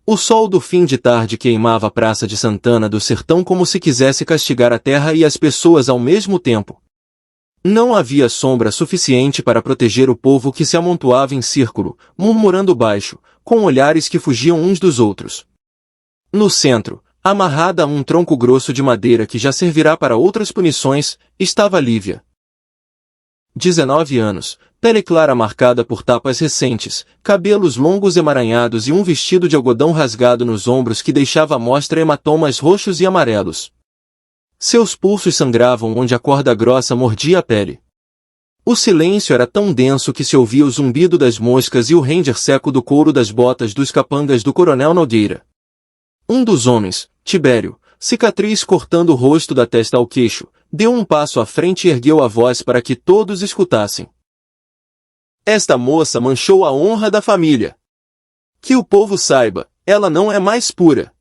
O sol do fim de tarde queimava a praça de Santana do Sertão como se quisesse castigar a terra e as pessoas ao mesmo tempo. Não havia sombra suficiente para proteger o povo que se amontoava em círculo, murmurando baixo, com olhares que fugiam uns dos outros. No centro, amarrada a um tronco grosso de madeira que já servirá para outras punições, estava Lívia. 19 anos, pele clara marcada por tapas recentes, cabelos longos emaranhados e um vestido de algodão rasgado nos ombros que deixava à mostra hematomas roxos e amarelos. Seus pulsos sangravam onde a corda grossa mordia a pele. O silêncio era tão denso que se ouvia o zumbido das moscas e o ranger seco do couro das botas dos capangas do coronel Nogueira. Um dos homens, Tibério, cicatriz cortando o rosto da testa ao queixo, deu um passo à frente e ergueu a voz para que todos escutassem. Esta moça manchou a honra da família. Que o povo saiba, ela não é mais pura.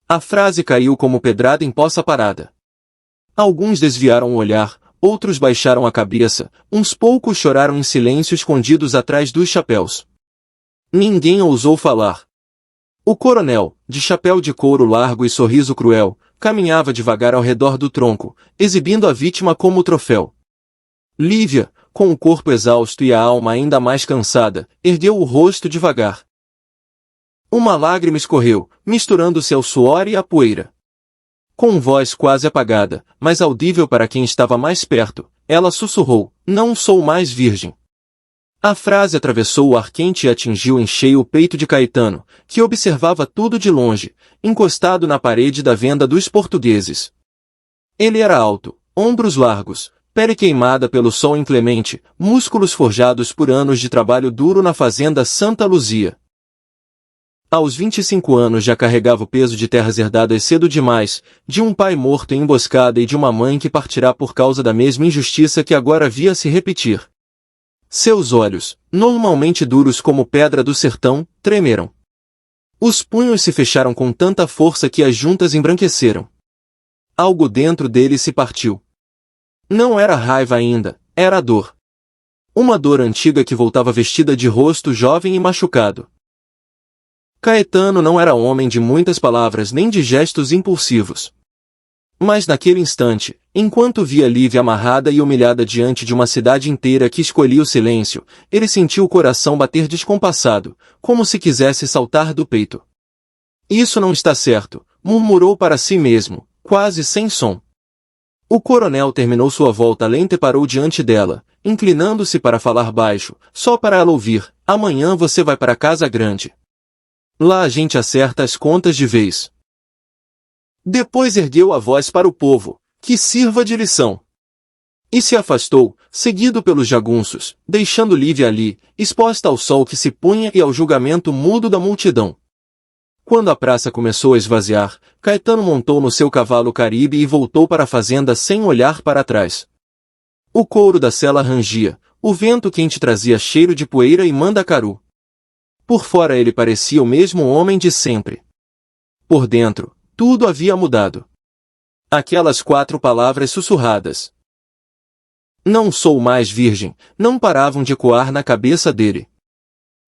A frase caiu como pedrada em poça parada. Alguns desviaram o olhar, outros baixaram a cabeça, uns poucos choraram em silêncio escondidos atrás dos chapéus. Ninguém ousou falar. O coronel, de chapéu de couro largo e sorriso cruel, caminhava devagar ao redor do tronco, exibindo a vítima como troféu. Lívia, com o corpo exausto e a alma ainda mais cansada, ergueu o rosto devagar. Uma lágrima escorreu, misturando-se ao suor e à poeira. Com voz quase apagada, mas audível para quem estava mais perto, ela sussurrou, não sou mais virgem. A frase atravessou o ar quente e atingiu em cheio o peito de Caetano, que observava tudo de longe, encostado na parede da venda dos portugueses. Ele era alto, ombros largos, pele queimada pelo sol inclemente, músculos forjados por anos de trabalho duro na fazenda Santa Luzia. Aos 25 anos já carregava o peso de terras herdadas cedo demais, de um pai morto em emboscada e de uma mãe que partirá por causa da mesma injustiça que agora via se repetir. Seus olhos, normalmente duros como pedra do sertão, tremeram. Os punhos se fecharam com tanta força que as juntas embranqueceram. Algo dentro dele se partiu. Não era raiva ainda, era dor. Uma dor antiga que voltava vestida de rosto jovem e machucado. Caetano não era homem de muitas palavras nem de gestos impulsivos. Mas naquele instante, enquanto via Lívia amarrada e humilhada diante de uma cidade inteira que escolhia o silêncio, ele sentiu o coração bater descompassado, como se quisesse saltar do peito. Isso não está certo, murmurou para si mesmo, quase sem som. O coronel terminou sua volta lenta e parou diante dela, inclinando-se para falar baixo, só para ela ouvir, amanhã você vai para a Casa Grande. Lá a gente acerta as contas de vez. Depois ergueu a voz para o povo, que sirva de lição. E se afastou, seguido pelos jagunços, deixando Lívia ali, exposta ao sol que se punha e ao julgamento mudo da multidão. Quando a praça começou a esvaziar, Caetano montou no seu cavalo Caribe e voltou para a fazenda sem olhar para trás. O couro da sela rangia, o vento quente trazia cheiro de poeira e mandacaru. Por fora ele parecia o mesmo homem de sempre. Por dentro, tudo havia mudado. Aquelas 4 palavras sussurradas. Não sou mais virgem, não paravam de ecoar na cabeça dele.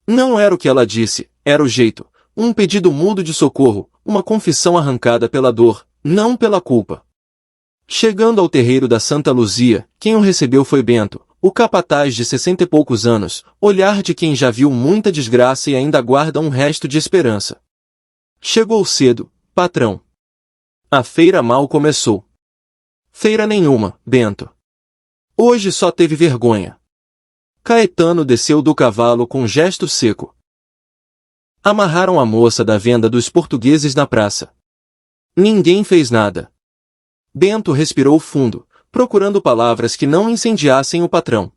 Não era o que ela disse, era o jeito, um pedido mudo de socorro, uma confissão arrancada pela dor, não pela culpa. Chegando ao terreiro da Santa Luzia, quem o recebeu foi Bento, o capataz de 60 e poucos anos, olhar de quem já viu muita desgraça e ainda guarda um resto de esperança. Chegou cedo, patrão. A feira mal começou. Feira nenhuma, Bento. Hoje só teve vergonha. Caetano desceu do cavalo com um gesto seco. Amarraram a moça da venda dos portugueses na praça. Ninguém fez nada. Bento respirou fundo, procurando palavras que não incendiassem o patrão.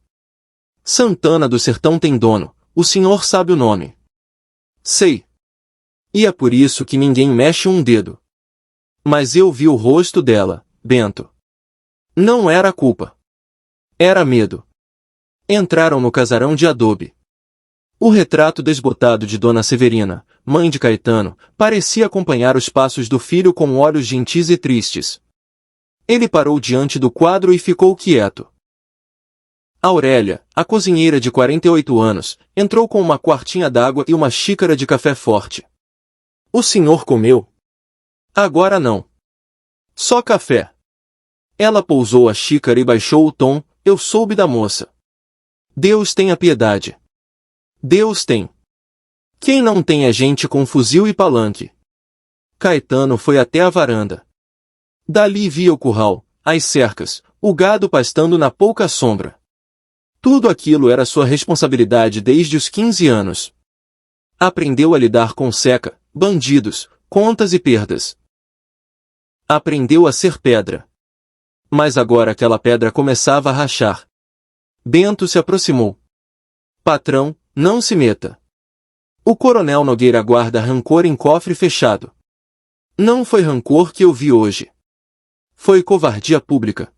Santana do Sertão tem dono, o senhor sabe o nome. Sei. E é por isso que ninguém mexe um dedo. Mas eu vi o rosto dela, Bento. Não era culpa. Era medo. Entraram no casarão de adobe. O retrato desbotado de Dona Severina, mãe de Caetano, parecia acompanhar os passos do filho com olhos gentis e tristes. Ele parou diante do quadro e ficou quieto. Aurélia, a cozinheira de 48 anos, entrou com uma quartinha d'água e uma xícara de café forte. O senhor comeu? Agora não. Só café. Ela pousou a xícara e baixou o tom. Eu soube da moça. Deus tenha piedade. Deus tem. Quem não tem é gente com fuzil e palanque. Caetano foi até a varanda. Dali via o curral, as cercas, o gado pastando na pouca sombra. Tudo aquilo era sua responsabilidade desde os 15 anos. Aprendeu a lidar com seca, bandidos, contas e perdas. Aprendeu a ser pedra. Mas agora aquela pedra começava a rachar. Bento se aproximou. Patrão, não se meta. O coronel Nogueira guarda rancor em cofre fechado. Não foi rancor que eu vi hoje. Foi covardia pública.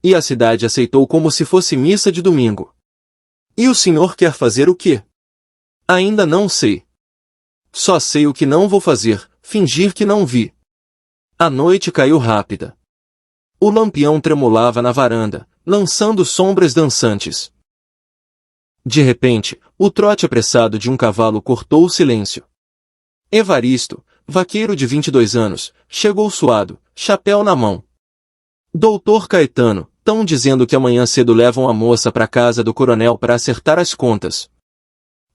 E a cidade aceitou como se fosse missa de domingo. E o senhor quer fazer o quê? Ainda não sei. Só sei o que não vou fazer, fingir que não vi. A noite caiu rápida. O lampião tremulava na varanda, lançando sombras dançantes. De repente, o trote apressado de um cavalo cortou o silêncio. Evaristo, vaqueiro de 22 anos, chegou suado, chapéu na mão. Doutor Caetano, tão dizendo que amanhã cedo levam a moça para casa do coronel para acertar as contas.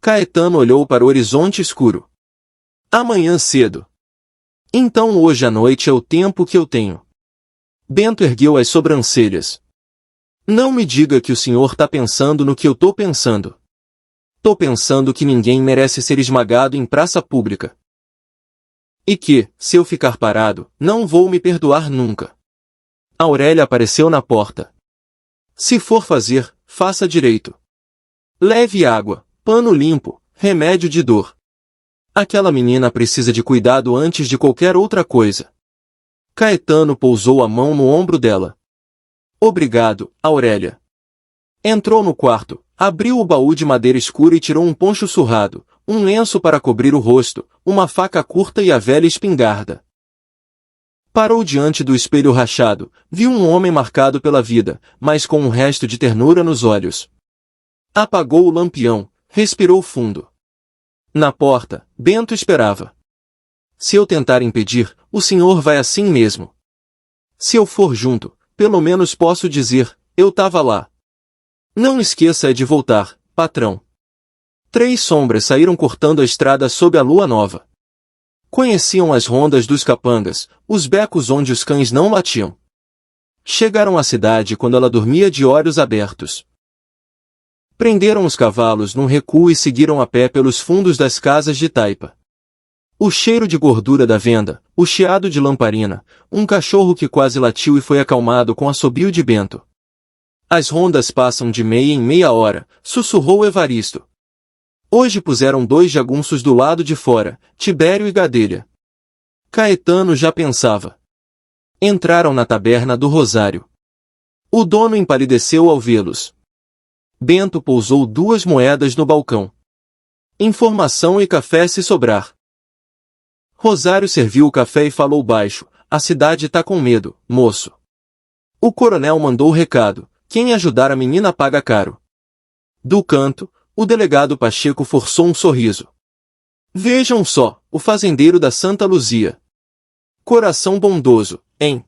Caetano olhou para o horizonte escuro. Amanhã cedo. Então hoje à noite é o tempo que eu tenho. Bento ergueu as sobrancelhas. Não me diga que o senhor tá pensando no que eu tô pensando. Tô pensando que ninguém merece ser esmagado em praça pública. E que, se eu ficar parado, não vou me perdoar nunca. Aurélia apareceu na porta. Se for fazer, faça direito. Leve água, pano limpo, remédio de dor. Aquela menina precisa de cuidado antes de qualquer outra coisa. Caetano pousou a mão no ombro dela. Obrigado, Aurélia. Entrou no quarto, abriu o baú de madeira escura e tirou um poncho surrado, um lenço para cobrir o rosto, uma faca curta e a velha espingarda. Parou diante do espelho rachado, viu um homem marcado pela vida, mas com um resto de ternura nos olhos. Apagou o lampião, respirou fundo. Na porta, Bento esperava. Se eu tentar impedir, o senhor vai assim mesmo. Se eu for junto, pelo menos posso dizer, eu tava lá. Não esqueça de voltar, patrão. 3 sombras saíram cortando a estrada sob a lua nova. Conheciam as rondas dos capangas, os becos onde os cães não latiam. Chegaram à cidade quando ela dormia de olhos abertos. Prenderam os cavalos num recuo e seguiram a pé pelos fundos das casas de taipa. O cheiro de gordura da venda, o chiado de lamparina, um cachorro que quase latiu e foi acalmado com assobio de Bento. As rondas passam de meia em meia hora, sussurrou Evaristo. Hoje puseram 2 jagunços do lado de fora, Tibério e Gadelha. Caetano já pensava. Entraram na taberna do Rosário. O dono empalideceu ao vê-los. Bento pousou 2 moedas no balcão. Informação e café se sobrar. Rosário serviu o café e falou baixo. A cidade tá com medo, moço. O coronel mandou o recado. Quem ajudar a menina paga caro. Do canto, o delegado Pacheco forçou um sorriso. Vejam só, o fazendeiro da Santa Luzia. Coração bondoso, hein?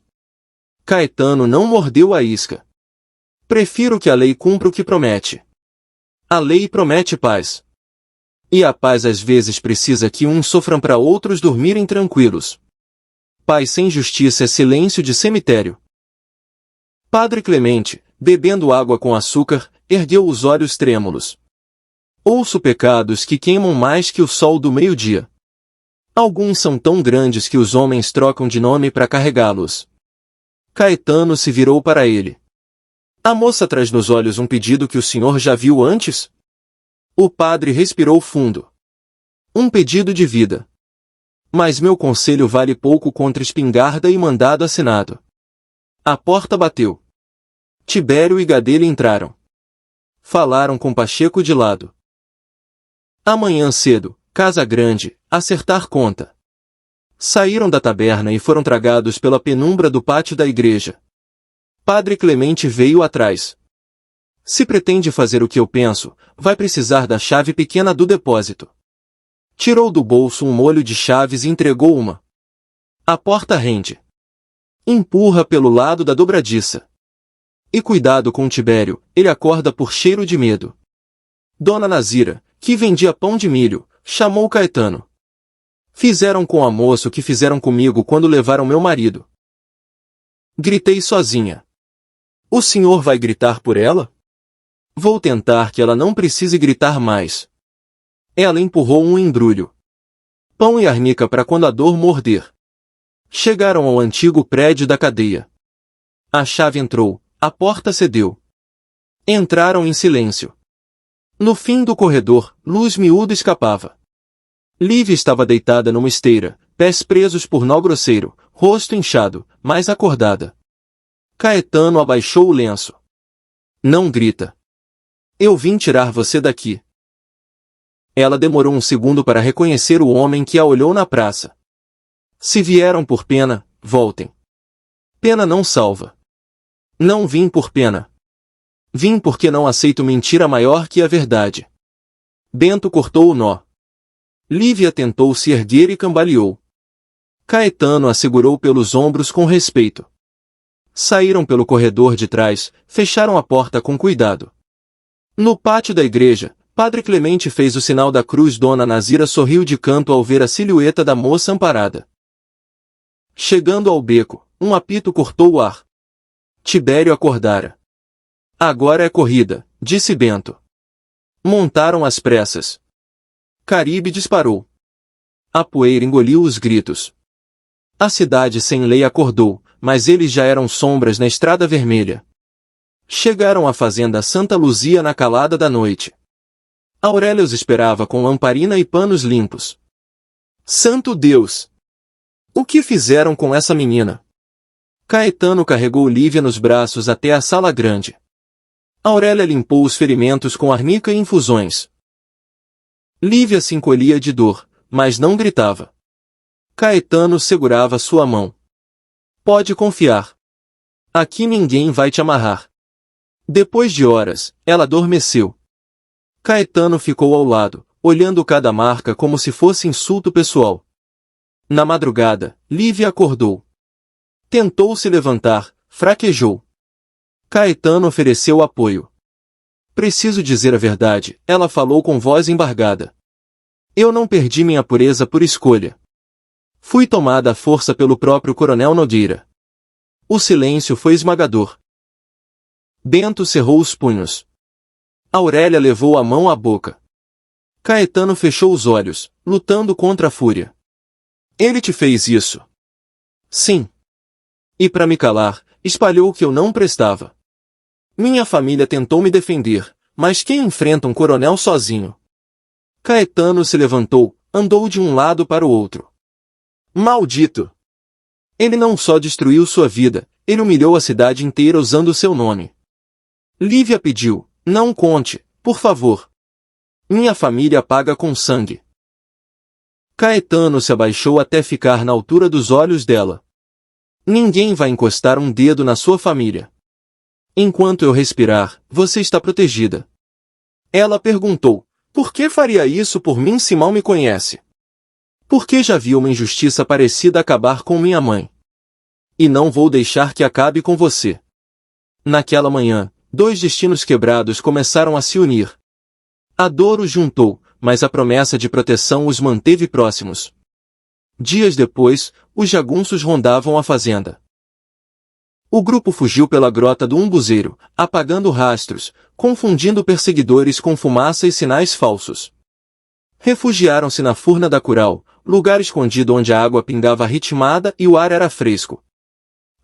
Caetano não mordeu a isca. Prefiro que a lei cumpra o que promete. A lei promete paz. E a paz às vezes precisa que uns sofram para outros dormirem tranquilos. Paz sem justiça é silêncio de cemitério. Padre Clemente, bebendo água com açúcar, ergueu os olhos trêmulos. Ouço pecados que queimam mais que o sol do meio-dia. Alguns são tão grandes que os homens trocam de nome para carregá-los. Caetano se virou para ele. A moça traz nos olhos um pedido que o senhor já viu antes? O padre respirou fundo. Um pedido de vida. Mas meu conselho vale pouco contra espingarda e mandado assinado. A porta bateu. Tibério e Gadelha entraram. Falaram com Pacheco de lado. Amanhã cedo, casa grande, acertar conta. Saíram da taberna e foram tragados pela penumbra do pátio da igreja. Padre Clemente veio atrás. Se pretende fazer o que eu penso, vai precisar da chave pequena do depósito. Tirou do bolso um molho de chaves e entregou uma. A porta rende. Empurra pelo lado da dobradiça. E cuidado com Tibério, ele acorda por cheiro de medo. Dona Nazira, que vendia pão de milho, chamou Caetano. Fizeram com a moça o que fizeram comigo quando levaram meu marido. Gritei sozinha. O senhor vai gritar por ela? Vou tentar que ela não precise gritar mais. Ela empurrou um embrulho. Pão e arnica para quando a dor morder. Chegaram ao antigo prédio da cadeia. A chave entrou, a porta cedeu. Entraram em silêncio. No fim do corredor, luz miúda escapava. Lívia estava deitada numa esteira, pés presos por nó grosseiro, rosto inchado, mas acordada. Caetano abaixou o lenço. Não grita. Eu vim tirar você daqui. Ela demorou um segundo para reconhecer o homem que a olhou na praça. Se vieram por pena, voltem. Pena não salva. Não vim por pena. Vim porque não aceito mentira maior que a verdade. Bento cortou o nó. Lívia tentou se erguer e cambaleou. Caetano a segurou pelos ombros com respeito. Saíram pelo corredor de trás, fecharam a porta com cuidado. No pátio da igreja, Padre Clemente fez o sinal da cruz. Dona Nazira sorriu de canto ao ver a silhueta da moça amparada. Chegando ao beco, um apito cortou o ar. Tibério acordara. Agora é corrida, disse Bento. Montaram às pressas. Caribe disparou. A poeira engoliu os gritos. A cidade sem lei acordou, mas eles já eram sombras na estrada vermelha. Chegaram à fazenda Santa Luzia na calada da noite. Aurélia os esperava com lamparina e panos limpos. Santo Deus! O que fizeram com essa menina? Caetano carregou Lívia nos braços até a sala grande. Aurélia limpou os ferimentos com arnica e infusões. Lívia se encolhia de dor, mas não gritava. Caetano segurava sua mão. Pode confiar. Aqui ninguém vai te amarrar. Depois de horas, ela adormeceu. Caetano ficou ao lado, olhando cada marca como se fosse insulto pessoal. Na madrugada, Lívia acordou. Tentou se levantar, fraquejou. Caetano ofereceu apoio. Preciso dizer a verdade, ela falou com voz embargada. Eu não perdi minha pureza por escolha. Fui tomada à força pelo próprio Coronel Nogueira. O silêncio foi esmagador. Bento cerrou os punhos. Aurélia levou a mão à boca. Caetano fechou os olhos, lutando contra a fúria. Ele te fez isso? Sim. E para me calar, espalhou que eu não prestava. Minha família tentou me defender, mas quem enfrenta um coronel sozinho? Caetano se levantou, andou de um lado para o outro. Maldito! Ele não só destruiu sua vida, ele humilhou a cidade inteira usando seu nome. Lívia pediu, não conte, por favor. Minha família paga com sangue. Caetano se abaixou até ficar na altura dos olhos dela. Ninguém vai encostar um dedo na sua família. Enquanto eu respirar, você está protegida. Ela perguntou, por que faria isso por mim se mal me conhece? Porque já vi uma injustiça parecida acabar com minha mãe. E não vou deixar que acabe com você. Naquela manhã, dois destinos quebrados começaram a se unir. A dor os juntou, mas a promessa de proteção os manteve próximos. Dias depois, os jagunços rondavam a fazenda. O grupo fugiu pela grota do umbuzeiro, apagando rastros, confundindo perseguidores com fumaça e sinais falsos. Refugiaram-se na furna da Cural, lugar escondido onde a água pingava ritmada e o ar era fresco.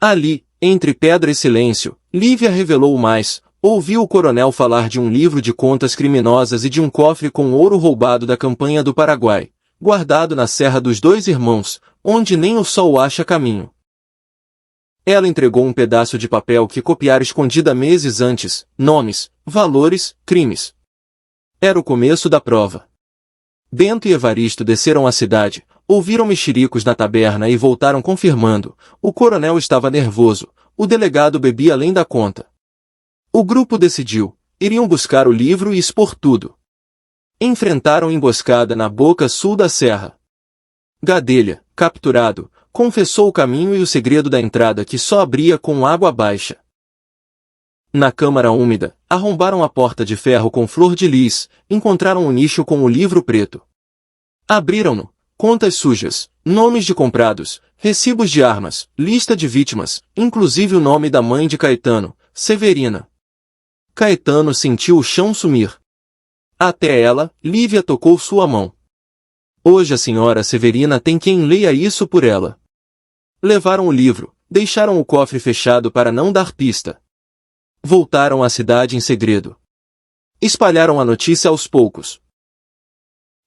Ali, entre pedra e silêncio, Lívia revelou o mais, ouviu o coronel falar de um livro de contas criminosas e de um cofre com ouro roubado da campanha do Paraguai, guardado na Serra dos Dois Irmãos, onde nem o sol acha caminho. Ela entregou um pedaço de papel que copiara escondida meses antes, nomes, valores, crimes. Era o começo da prova. Bento e Evaristo desceram à cidade, ouviram mexericos na taberna e voltaram confirmando, o coronel estava nervoso, o delegado bebia além da conta. O grupo decidiu, iriam buscar o livro e expor tudo. Enfrentaram emboscada na boca sul da serra. Gadelha, capturado, confessou o caminho e o segredo da entrada que só abria com água baixa. Na câmara úmida, arrombaram a porta de ferro com flor de lis, encontraram um nicho com o livro preto. Abriram-no, contas sujas, nomes de comprados, recibos de armas, lista de vítimas, inclusive o nome da mãe de Caetano, Severina. Caetano sentiu o chão sumir. Até ela, Lívia tocou sua mão. Hoje a senhora Severina tem quem leia isso por ela. Levaram o livro, deixaram o cofre fechado para não dar pista. Voltaram à cidade em segredo. Espalharam a notícia aos poucos.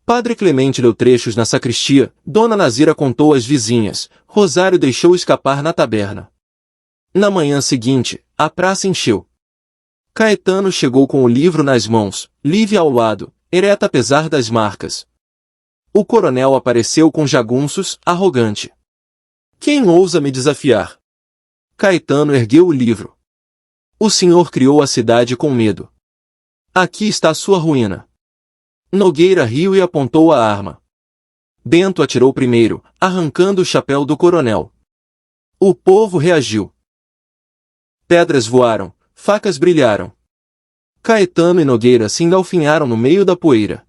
Padre Clemente leu trechos na sacristia, Dona Nazira contou às vizinhas, Rosário deixou escapar na taberna. Na manhã seguinte, a praça encheu. Caetano chegou com o livro nas mãos, Lívia ao lado, ereta apesar das marcas. O coronel apareceu com jagunços, arrogante. Quem ousa me desafiar? Caetano ergueu o livro. O senhor criou a cidade com medo. Aqui está a sua ruína. Nogueira riu e apontou a arma. Bento atirou primeiro, arrancando o chapéu do coronel. O povo reagiu. Pedras voaram, facas brilharam. Caetano e Nogueira se engalfinharam no meio da poeira.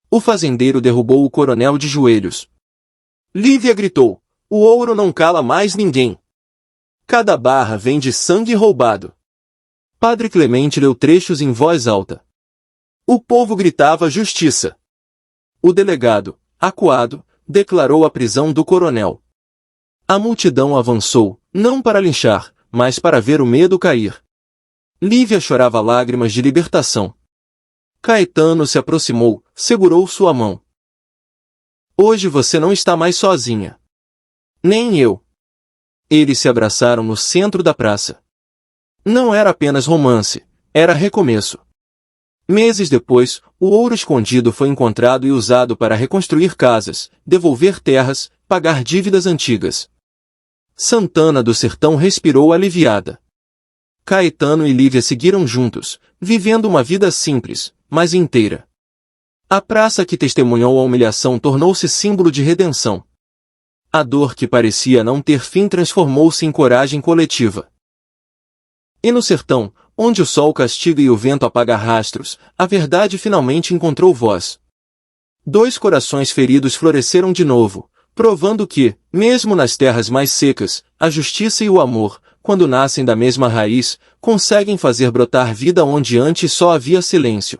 O fazendeiro derrubou o coronel de joelhos. Lívia gritou, o ouro não cala mais ninguém. Cada barra vem de sangue roubado. Padre Clemente leu trechos em voz alta. O povo gritava justiça. O delegado, acuado, declarou a prisão do coronel. A multidão avançou, não para linchar, mas para ver o medo cair. Lívia chorava lágrimas de libertação. Caetano se aproximou, segurou sua mão. Hoje você não está mais sozinha. Nem eu. Eles se abraçaram no centro da praça. Não era apenas romance, era recomeço. Meses depois, o ouro escondido foi encontrado e usado para reconstruir casas, devolver terras, pagar dívidas antigas. Santana do Sertão respirou aliviada. Caetano e Lívia seguiram juntos, vivendo uma vida simples, mas inteira. A praça que testemunhou a humilhação tornou-se símbolo de redenção. A dor que parecia não ter fim transformou-se em coragem coletiva. E no sertão, onde o sol castiga e o vento apaga rastros, a verdade finalmente encontrou voz. Dois corações feridos floresceram de novo, provando que, mesmo nas terras mais secas, a justiça e o amor, quando nascem da mesma raiz, conseguem fazer brotar vida onde antes só havia silêncio.